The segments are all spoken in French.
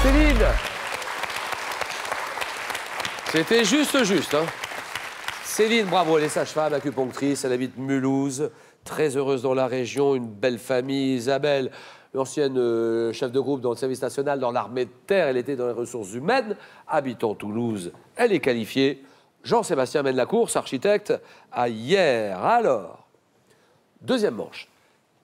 Céline. C'était juste. Hein. Céline, bravo, elle est sage-femme, acupunctrice, elle habite Mulhouse, très heureuse dans la région, une belle famille. Isabelle, l'ancienne chef de groupe dans le service national, dans l'armée de terre, elle était dans les ressources humaines, habitant Toulouse, elle est qualifiée. Jean-Sébastien mène la course, architecte, à hier. Alors, deuxième manche.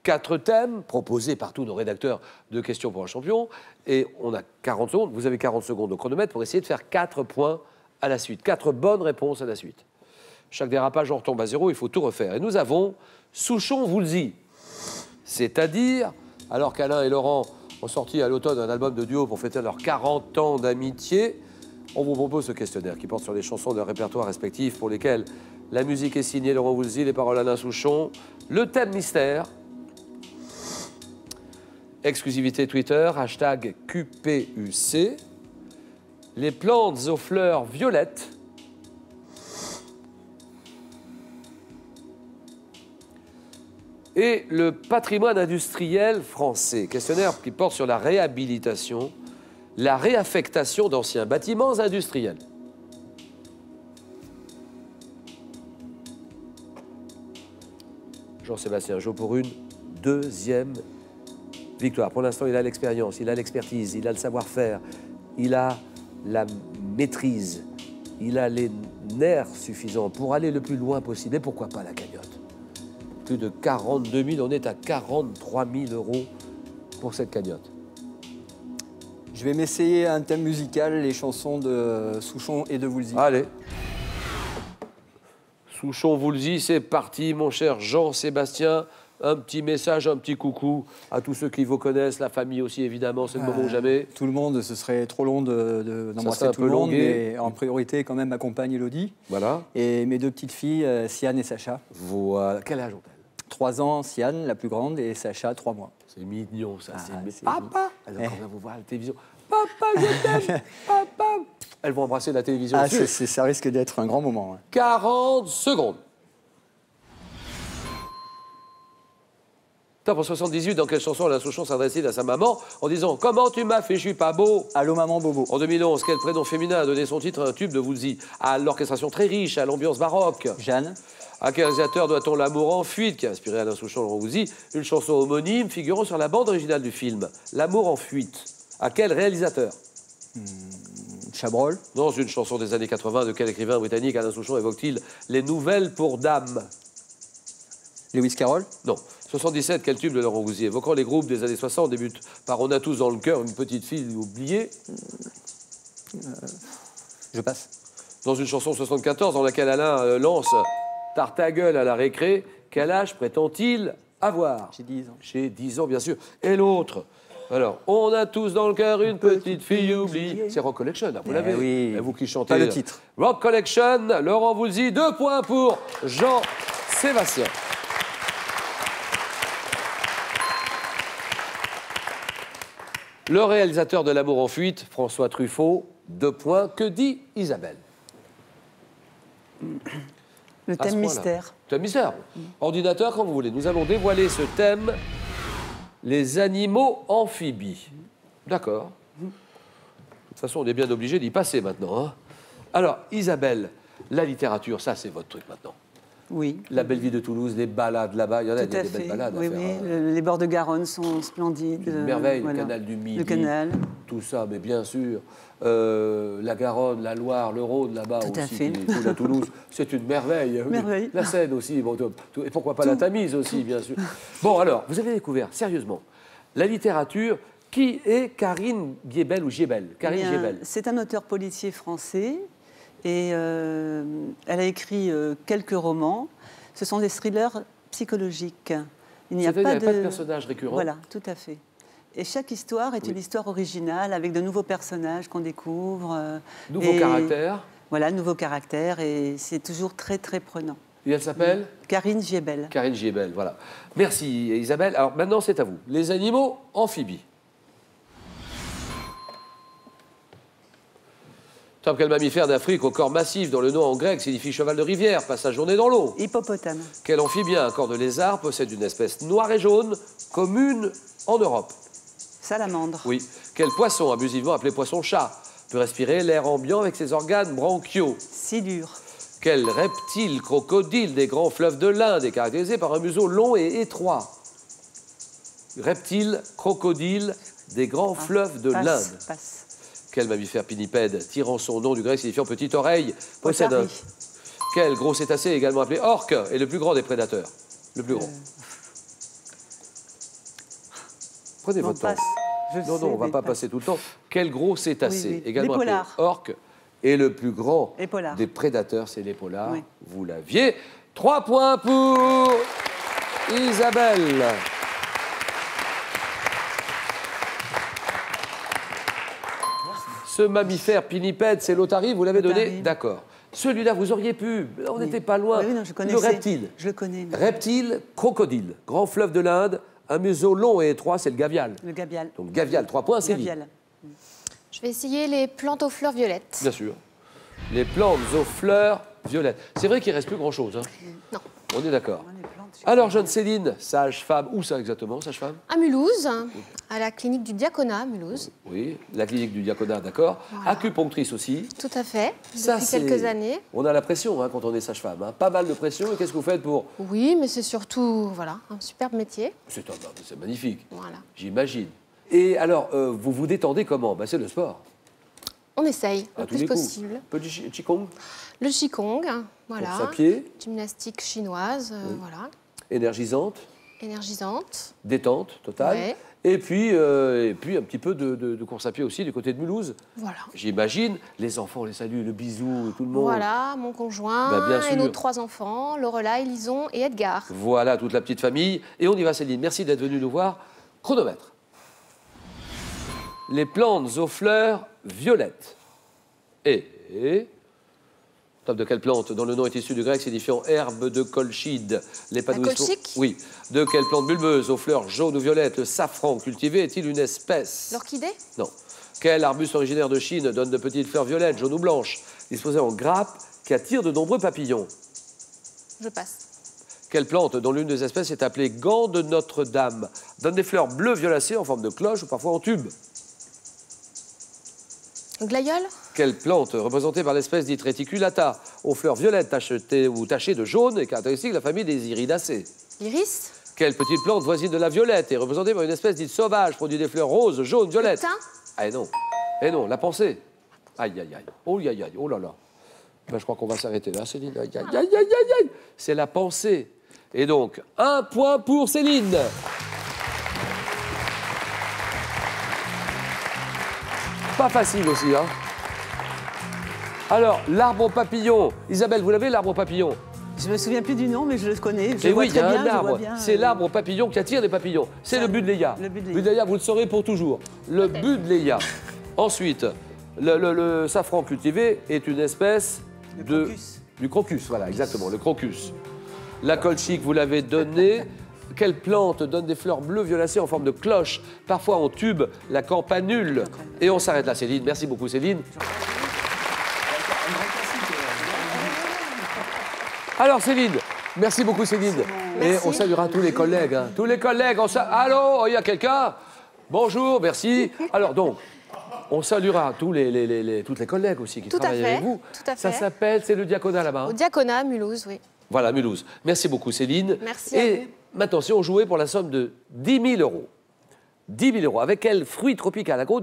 4 thèmes proposés par tous nos rédacteurs de Questions pour un champion. Et on a 40 secondes. Vous avez 40 secondes au chronomètre pour essayer de faire 4 points à la suite. 4 bonnes réponses à la suite. Chaque dérapage, on retombe à 0, il faut tout refaire. Et nous avons Souchon-Woolsey. C'est-à-dire, alors qu'Alain et Laurent ont sorti à l'automne un album de duo pour fêter leurs 40 ans d'amitié, on vous propose ce questionnaire qui porte sur les chansons de leur répertoire respectif pour lesquelles la musique est signée Laurent Woolsey, les paroles Alain Souchon, le thème mystère, exclusivité Twitter, hashtag QPUC, les plantes aux fleurs violettes, et le patrimoine industriel français. Questionnaire qui porte sur la réhabilitation, la réaffectation d'anciens bâtiments industriels. Jean-Sébastien Jo pour une deuxième victoire. Pour l'instant, il a l'expérience, il a l'expertise, il a le savoir-faire, il a la maîtrise, il a les nerfs suffisants pour aller le plus loin possible. Et pourquoi pas la cagnotte? Plus de 42 000, on est à 43 000 € pour cette cagnotte. Je vais m'essayer un thème musical, les chansons de Souchon et de Woolsey. Allez. Souchon-Woolsey, c'est parti, mon cher Jean-Sébastien. Un petit message, un petit coucou à tous ceux qui vous connaissent, la famille aussi, évidemment, c'est le moment ou jamais. Tout le monde, ce serait trop long d'embrasser tout le monde, mais en priorité, quand même, ma compagne Elodie. Voilà. Et mes 2 petites filles, Siane et Sacha. Voilà. Quel âge ont-elles? 3 ans, Siane, la plus grande, et Sacha, 3 mois. C'est mignon, ça. C'est papa. Alors, quand on va vous voir à la télévision, papa, je t'aime, papa. Elles vont embrasser la télévision. Ah, ça risque d'être un grand moment. 40 secondes. Top en 78, dans quelle chanson Alain Souchon s'adresse-t-il à sa maman en disant « Comment tu m'as fait, je suis pas beau ?» Allô, maman Bobo. En 2011, quel prénom féminin a donné son titre à un tube de Woolsey, à l'orchestration très riche, à l'ambiance baroque? Jeanne. À quel réalisateur doit-on L'amour en fuite, qui a inspiré Alain Souchon et Laurent Woolsey, une chanson homonyme figurant sur la bande originale du film L'amour en fuite? À quel réalisateur? Chabrol. Dans une chanson des années 80, de quel écrivain britannique Alain Souchon évoque-t-il les nouvelles pour dames? Lewis Carroll. Non. 77, quel tube de Laurent Woolsey évoquant les groupes des années 60 débute par On a tous dans le cœur une petite fille oubliée? Je passe. Dans une chanson 74 dans laquelle Alain lance Tarte ta gueule à la récré, quel âge prétend-il avoir? J'ai 10 ans. J'ai 10 ans, bien sûr. Et l'autre? Alors, on a tous dans le cœur une petite fille oubliée. C'est Rock Collection, là, vous l'avez? Oui. Et vous qui chantez. Pas le titre. Rock Collection, Laurent Woolsey, 2 points pour Jean-Sébastien. Le réalisateur de L'amour en fuite, François Truffaut, 2 points. Que dit Isabelle? Le thème mystère. Thème mystère. Ordinateur, quand vous voulez. Nous allons dévoiler ce thème, les animaux amphibies. D'accord. De toute façon, on est bien obligé d'y passer maintenant. Hein. Alors, Isabelle, la littérature, ça, c'est votre truc maintenant. Oui. La belle vie de Toulouse, les balades là-bas, il y en a Tout à des fait. belles balades Oui, à faire. oui. Les bords de Garonne sont splendides. Une merveille, voilà. le canal du Midi. Le canal. Tout ça, mais bien sûr. La Garonne, la Loire, le Rhône là-bas Tout à aussi, fait. qui coule à Toulouse, c'est une merveille. Merveille. La Seine aussi, bon, et pourquoi pas la Tamise aussi, bien sûr. Bon, alors, vous avez découvert, sérieusement, la littérature. Qui est Karine Giebel ou Giebel? Karine Giebel. C'est un auteur policier français et elle a écrit quelques romans. Ce sont des thrillers psychologiques. Il n'y a pas de personnage récurrent. Voilà, tout à fait. Et chaque histoire est une histoire originale avec de nouveaux personnages qu'on découvre. Nouveaux caractères. Voilà, nouveaux caractères et c'est toujours très, très prenant. Et elle s'appelle Karine Giebel. Karine Giebel, voilà. Merci Isabelle. Alors maintenant, c'est à vous. Les animaux amphibies. Top, quel mammifère d'Afrique au corps massif dont le nom en grec signifie cheval de rivière, passe sa journée dans l'eau? Hippopotame. Quel amphibien, un corps de lézard, possède une espèce noire et jaune commune en Europe? Salamandre. Oui. Quel poisson, abusivement appelé poisson-chat, peut respirer l'air ambiant avec ses organes bronchiaux? Silure. Quel reptile crocodile des grands fleuves de l'Inde est caractérisé par un museau long et étroit? Reptile crocodile des grands fleuves de l'Inde. Passe. Quel mammifère pinnipède, tirant son nom du grec signifiant petite oreille, possède un... Otari. Quel gros cétacé, également appelé orque, est le plus grand des prédateurs? Le plus grand. Prenez On votre temps. passe. Je Non, sais, non, on ne va mais pas passe. passer tout le temps. Quel gros cétacé, Oui, oui. également appelé L'épaulard. orque, est le plus grand Épaulard. des prédateurs? C'est l'épaulard. Oui. Vous l'aviez. 3 points pour Isabelle. Ce mammifère pinnipède, c'est l'otari, vous l'avez donné? L'otari. D'accord. Celui-là, vous auriez pu, on n'était pas loin. Oui, non, je Le connaissais. reptile. Je le connais. mais- Reptile, crocodile, grand fleuve de l'Inde, un museau long et étroit, c'est le gavial. Le gavial. Donc gavial, 3 points, c'est Gavial. Je vais essayer les plantes aux fleurs violettes. Bien sûr. Les plantes aux fleurs violettes. C'est vrai qu'il ne reste plus grand-chose. Hein. Non. On est d'accord. Moi, les plantes, j'ai- Alors, jeune Céline, sage-femme, où ça exactement, sage-femme? À Mulhouse, à la clinique du Diaconat à Mulhouse. Oui, la clinique du Diaconat, d'accord. Voilà. Acupunctrice aussi. Tout à fait, Ça, depuis c'est- quelques années. On a la pression hein, quand on est sage-femme. Hein. Pas mal de pression. Et qu'est-ce que vous faites pour... Oui, mais c'est surtout voilà, un superbe métier. C'est magnifique, Voilà. j'imagine. Et alors, vous vous détendez comment? Ben, c'est le sport. On essaye À le tous plus les coups. possible. Un peu de Qigong, Le Qigong, voilà. course à pied, Gymnastique chinoise, voilà. énergisante, Énergisante. détente totale. Ouais. Et puis un petit peu de course à pied aussi du côté de Mulhouse. Voilà. J'imagine. Les enfants, les saluent, le bisou, tout le monde. Voilà, mon conjoint Bah, bien et nos sûr. 3 enfants, Lorelai, Lison et Edgar. Voilà, toute la petite famille. Et on y va, Céline. Merci d'être venue nous voir. Chronomètre. Les plantes aux fleurs violettes. Et... Top de quelle plante dont le nom est issu du grec signifiant herbe de colchide? L'épanouissement. colchique? Oui. De quelle plante bulbeuse aux fleurs jaunes ou violettes le safran cultivé est-il une espèce? L'orchidée? Non. Quel arbuste originaire de Chine donne de petites fleurs violettes, jaunes ou blanches, disposées en grappes qui attirent de nombreux papillons? Je passe. Quelle plante, dont l'une des espèces est appelée gant de Notre-Dame, donne des fleurs bleues violacées en forme de cloche ou parfois en tube? Glaïeul? Quelle plante, représentée par l'espèce dite réticulata, aux fleurs violettes tachetées ou tachées de jaune, est caractéristique de la famille des iridacées? Iris? Quelle petite plante voisine de la violette est représentée par une espèce dite sauvage, produit des fleurs roses, jaunes, violettes? Thym? Ah et non. Eh non, la pensée. Aïe, aïe, aïe. Oh, aïe, aïe, oh là là. Ben, je crois qu'on va s'arrêter là, Céline. Aïe, aïe, aïe, aïe, aïe, aïe. C'est la pensée. Et donc, 1 point pour Céline. Pas facile aussi, hein. Alors, l'arbre aux papillons. Isabelle, vous l'avez, l'arbre aux papillons? Je me souviens plus du nom, mais je le connais. Je Et vois oui, il y très a bien, un je vois arbre. bien, C'est l'arbre aux papillons qui attire des papillons. C'est Ça, le buddleia. le buddleia. Buddleia, vous le saurez pour toujours. Le buddleia. Ensuite, le safran cultivé est une espèce Le de... crocus. Du crocus, voilà, exactement, le crocus. La colchique, vous l'avez donné. Quelle plante donne des fleurs bleues violacées en forme de cloche, parfois en tube? La campanule. Et on s'arrête là, Céline. Merci beaucoup, Céline. Alors, Céline, merci beaucoup, Céline. Et Merci. on saluera tous les collègues. Hein. Tous les collègues, allô, il y a quelqu'un? Bonjour, merci. Alors, donc, on saluera toutes les collègues aussi qui Tout à travaillent fait, avec vous. tout à Ça fait. s'appelle, c'est le diaconat là-bas. Au Hein. Diaconat à Mulhouse, oui. Voilà, Mulhouse. Merci beaucoup, Céline. Merci à Et vous. maintenant, si on jouait pour la somme de 10 000 euros. 10 000 euros. Avec quel fruit tropical à gros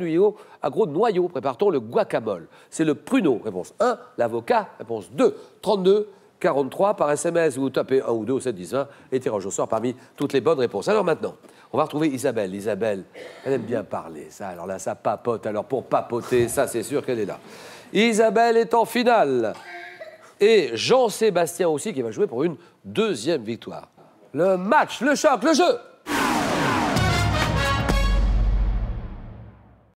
noyau prépare-t-on le guacamole? C'est le pruneau. Réponse 1. L'avocat. Réponse 2. 32 43 par SMS. Vous tapez 1 ou 2 au 7 10 20 et tirage au sort parmi toutes les bonnes réponses. Alors maintenant, on va retrouver Isabelle. Isabelle, elle aime bien parler. Ça, alors là, ça papote. Alors pour papoter, ça, c'est sûr qu'elle est là. Isabelle est en finale. Et Jean-Sébastien aussi qui va jouer pour une deuxième victoire. Le match, le choc, le jeu.